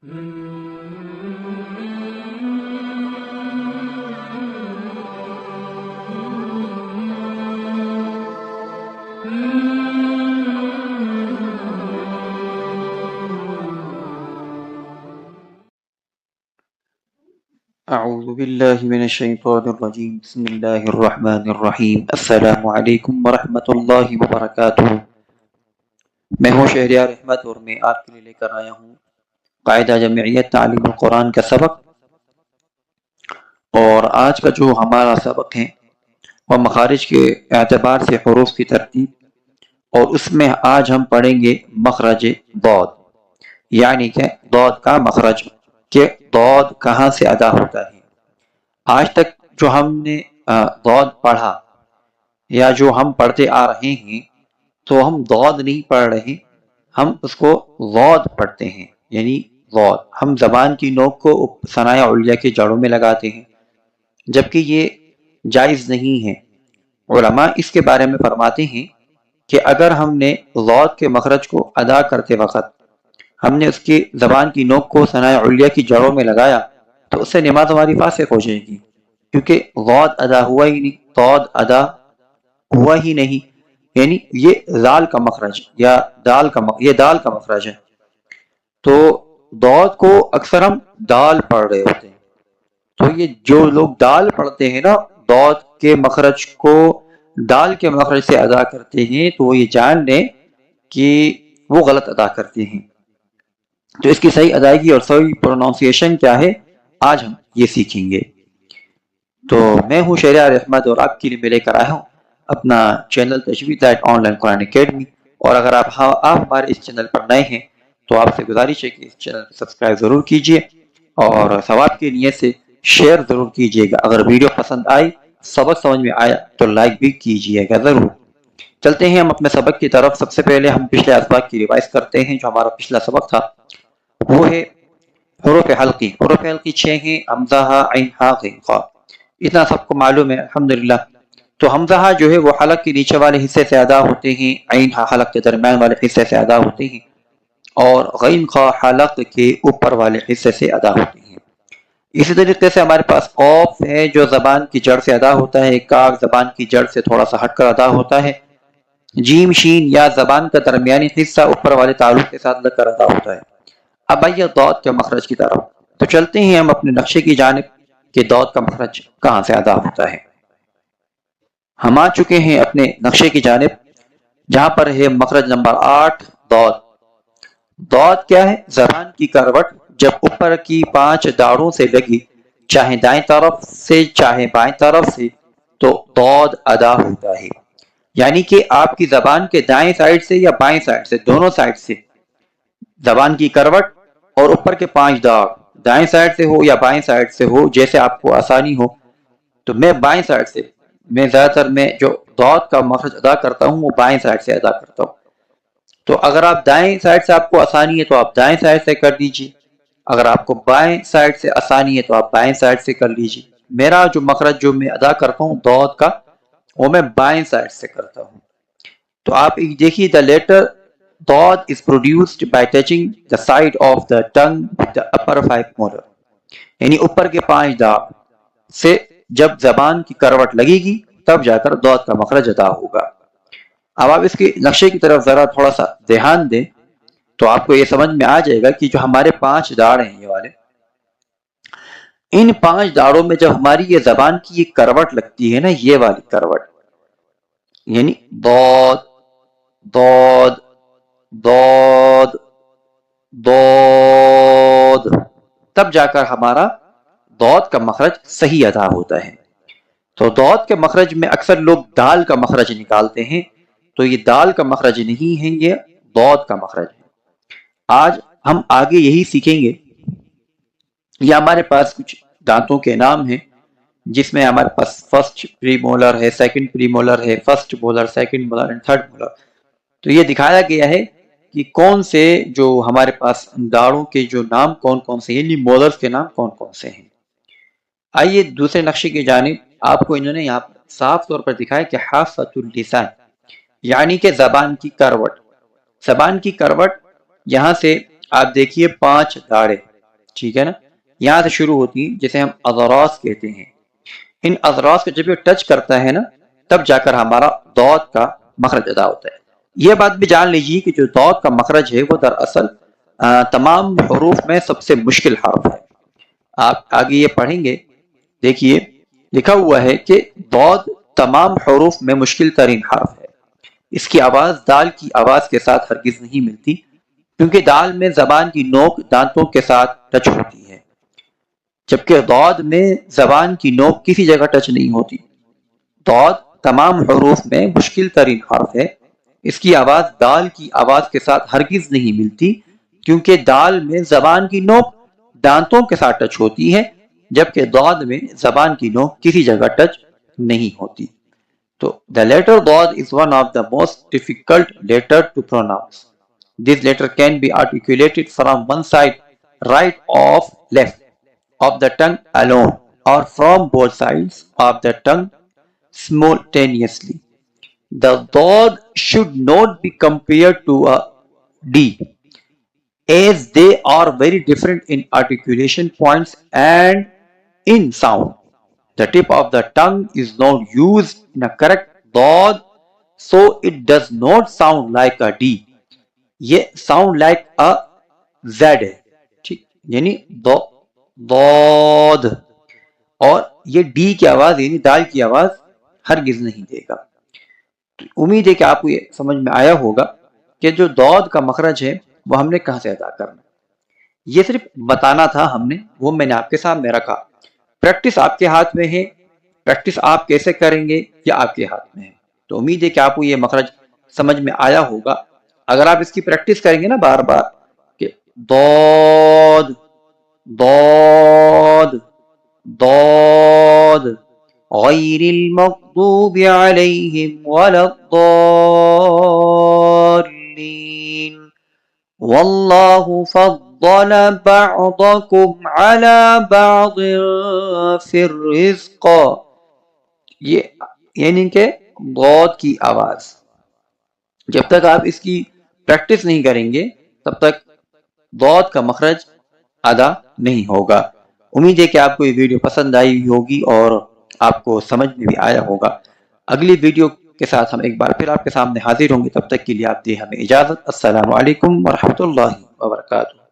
اعوذ باللہ من الشیطان الرجیم بسم اللہ الرحمن الرحیم السلام علیکم ورحمۃ اللہ وبرکاتہ۔ میں ہوں شہریار احمد اور میں آپ کے لیے لے کر آیا ہوں قاعدہ جمعیت تعلیم القرآن کا سبق، اور آج کا جو ہمارا سبق ہے وہ مخارج کے اعتبار سے حروف کی ترتیب، اور اس میں آج ہم پڑھیں گے مخرج ضاد، یعنی کہ ضاد کا مخرج، کہ ضاد کہاں سے ادا ہوتا ہے۔ آج تک جو ہم نے ضاد پڑھا یا جو ہم پڑھتے آ رہے ہیں، تو ہم ضاد نہیں پڑھ رہے، ہم اس کو ضاد پڑھتے ہیں، یعنی ضاد ہم زبان کی نوک کو ثنایا علیہ کے جڑوں میں لگاتے ہیں، جبکہ یہ جائز نہیں ہے۔ علماء اس کے بارے میں فرماتے ہیں کہ اگر ہم نے ضاد کے مخرج کو ادا کرتے وقت ہم نے اس کی زبان کی نوک کو ثنایا علیہ کی جڑوں میں لگایا تو اس سے نماز ہماری فاسق ہو جائے گی، کیونکہ ضاد ادا ہوا ہی نہیں، ضاد ادا ہوا ہی نہیں، یعنی یہ ذال کا مخرج یا دال کا مخرج ہے۔ تو ضاد کو اکثر ہم دال پڑھ رہے ہوتے ہیں، تو یہ جو لوگ دال پڑھتے ہیں نا، ضاد کے مخرج کو دال کے مخرج سے ادا کرتے ہیں، تو وہ یہ جان لیں کہ وہ غلط ادا کرتے ہیں۔ تو اس کی صحیح ادائیگی اور صحیح پروننسیشن کیا ہے، آج ہم یہ سیکھیں گے۔ تو میں ہوں شہریار احمد اور آپ کے لیے میں لے کر آیا ہوں اپنا چینل تجوید ایٹ آن لائن قرآن اکیڈمی، اور اگر آپ ہمارے اس چینل پر نئے ہیں تو آپ سے گزارش ہے کہ اس چینل کو سبسکرائب ضرور کیجئے اور ثواب کی نیت سے شیئر ضرور کیجئے گا۔ اگر ویڈیو پسند آئی، سبق سمجھ میں آیا تو لائک بھی کیجئے گا ضرور۔ چلتے ہیں ہم اپنے سبق کی طرف۔ سب سے پہلے ہم پچھلے اسباق کی ریوائز کرتے ہیں۔ جو ہمارا پچھلا سبق تھا وہ ہے حروف حلقی۔ حروف حلقی 6 ہیں، حمزہ، عین، ہا، غین، قاف، اتنا سب کو معلوم ہے الحمدللہ۔ تو حمزہ جو ہے وہ حلق کے نیچے والے حصے سے ادا ہوتے ہیں، عین ہا حلق کے درمیان والے حصے سے ادا ہوتے ہیں، اور غین خا حلق کے اوپر والے حصے سے ادا ہوتے ہیں۔ اسی طریقے سے ہمارے پاس قاف ہے جو زبان کی جڑ سے ادا ہوتا ہے، کاف زبان کی جڑ سے تھوڑا سا ہٹ کر ادا ہوتا ہے، جیم شین یا زبان کا درمیانی حصہ اوپر والے تعلق کے ساتھ لگ کر ادا ہوتا ہے۔ اب آئیے ضاد کے مخرج کی طرف، تو چلتے ہیں ہم اپنے نقشے کی جانب کہ ضاد کا مخرج کہاں سے ادا ہوتا ہے۔ ہم آ چکے ہیں اپنے نقشے کی جانب، جہاں پر ہے مخرج نمبر 8 ضاد۔ ضاد کیا ہے؟ زبان کی کروٹ جب اوپر کی 5 داڑوں سے لگی، چاہے دائیں طرف سے چاہے بائیں طرف سے، تو ضاد ادا ہوتا ہے۔ یعنی کہ آپ کی زبان کے دائیں سائڈ سے یا بائیں سائڈ سے، دونوں سائڈ سے زبان کی کروٹ اور اوپر کے 5 داڑ دائیں سائڈ سے ہو یا بائیں سائڈ سے ہو، جیسے آپ کو آسانی ہو۔ تو میں بائیں سائڈ سے، میں زیادہ تر میں جو ضاد کا مخرج ادا کرتا ہوں وہ بائیں سائڈ سے ادا کرتا ہوں۔ تو اگر آپ دائیں سائڈ سے آپ کو آسانی ہے تو آپ دائیں سائڈ سے کر دیجئے، اگر آپ کو بائیں سائڈ سے آسانی ہے تو آپ بائیں سائڈ سے کر لیجئے۔ میرا جو مخرج جو میں ادا کرتا ہوں ضاد کا، وہ میں بائیں سائڈ سے کرتا ہوں۔ تو آپ دیکھیے، the letter ضاد is produced by touching the side of the tongue with the upper 5 molar، یعنی اوپر کے 5 داڑ سے جب زبان کی کروٹ لگے گی تب جا کر ضاد کا مخرج ادا ہوگا۔ اب آپ اس کے نقشے کی طرف ذرا تھوڑا سا دھیان دیں تو آپ کو یہ سمجھ میں آ جائے گا کہ جو ہمارے 5 داڑ ہیں یہ والے، ان 5 داڑوں میں جب ہماری یہ زبان کی یہ کروٹ لگتی ہے نا، یہ والی کروٹ، یعنی ضاد ضاد ضاد ضاد، تب جا کر ہمارا ضاد کا مخرج صحیح ادا ہوتا ہے۔ تو ضاد کے مخرج میں اکثر لوگ دال کا مخرج نکالتے ہیں، تو یہ دال کا مخرج نہیں ہے، یہ ضاد کا مخرج ہے۔ آج ہم آگے یہی سیکھیں گے۔ یہ ہمارے پاس کچھ دانتوں کے نام ہیں، جس میں ہمارے پاس فرسٹ پری مولر ہے، سیکنڈ پری مولر ہے، first molar, second molar and third molar. تو یہ دکھایا گیا ہے کہ کون سے جو ہمارے پاس داڑوں کے جو نام کون کون سے، یعنی مولرز کے نام کون کون سے ہیں۔ آئیے دوسرے نقشے کی جانب، آپ کو انہوں نے یہاں پر صاف طور پر دکھایا کہ حافۃ اللسان، یعنی کہ زبان کی کروٹ۔ زبان کی کروٹ یہاں سے آپ دیکھیے 5 داڑیں، ٹھیک ہے نا. یہاں سے شروع ہوتی ہیں جسے ہم اضراس کہتے ہیں. ان اضراس کو جب یہ ٹچ کرتا ہے نا تب جا کر ہمارا ضاد کا مخرج ادا ہوتا ہے. یہ بات بھی جان لیجیے کہ جو ضاد کا مخرج ہے وہ دراصل تمام حروف میں سب سے مشکل حرف ہے. آپ آگے یہ پڑھیں گے، دیکھیے لکھا ہوا ہے کہ ضاد تمام حروف میں مشکل ترین حرف ہے. اس کی آواز دال کی آواز کے ساتھ ہرگز نہیں ملتی، کیونکہ دال میں زبان کی نوک دانتوں کے ساتھ ٹچ ہوتی ہے، جبکہ ضاد میں زبان کی نوک کسی جگہ ٹچ نہیں ہوتی. ضاد تمام حروف میں مشکل ترین حرف ہے. اس کی آواز دال کی آواز کے ساتھ ہرگز نہیں ملتی، کیونکہ دال میں زبان کی نوک دانتوں کے ساتھ ٹچ ہوتی ہے، جبکہ ضاد میں زبان کی نوک کسی جگہ ٹچ نہیں ہوتی. تو the letter ضاد is one of the most difficult letter to pronounce. This letter can be articulated from one side, right or left, of the tongue alone, or from both sides of the tongue simultaneously. The ضاد should not be compared to a D, as they are very different in articulation points and in sound. The tip of the tongue is not used in a correct ضاد, so it does not sound like a D. یہ sound like a Z ہے، ٹھیک، یعنی ضاد، اور یہ D کی آواز یعنی دال کی آواز ہرگز نہیں دے گا. امید ہے کہ آپ کو یہ سمجھ میں آیا ہوگا کہ جو ضاد کا مخرج ہے وہ ہم نے کہاں سے ادا کرنا. یہ صرف بتانا تھا ہم نے، وہ میں نے آپ کے سامنے رکھا. پریکٹس آپ کے ہاتھ میں ہے، پریکٹس آپ کیسے کریں گے یہ آپ کے ہاتھ میں ہے. تو امید ہے کہ آپ کو یہ مخرج سمجھ میں آیا ہوگا. اگر آپ اس کی پریکٹس کریں گے نا بار بار کہ ضاد ضاد ضاد غیر المغضوب علیہم ولا الضالین واللہ فضل بعضکم علی بعض فی الرزق، یہ یعنی کہ ضاد کی آواز جب تک آپ اس کی پریکٹس نہیں کریں گے تب تک ضاد کا مخرج ادا نہیں ہوگا. امید ہے کہ آپ کو یہ ویڈیو پسند آئی ہوگی اور آپ کو سمجھ میں بھی آیا ہوگا. اگلی ویڈیو کے ساتھ ہم ایک بار پھر آپ کے سامنے حاضر ہوں گے. تب تک کے لیے آپ دیں ہمیں اجازت. السلام علیکم ورحمۃ اللہ وبرکاتہ.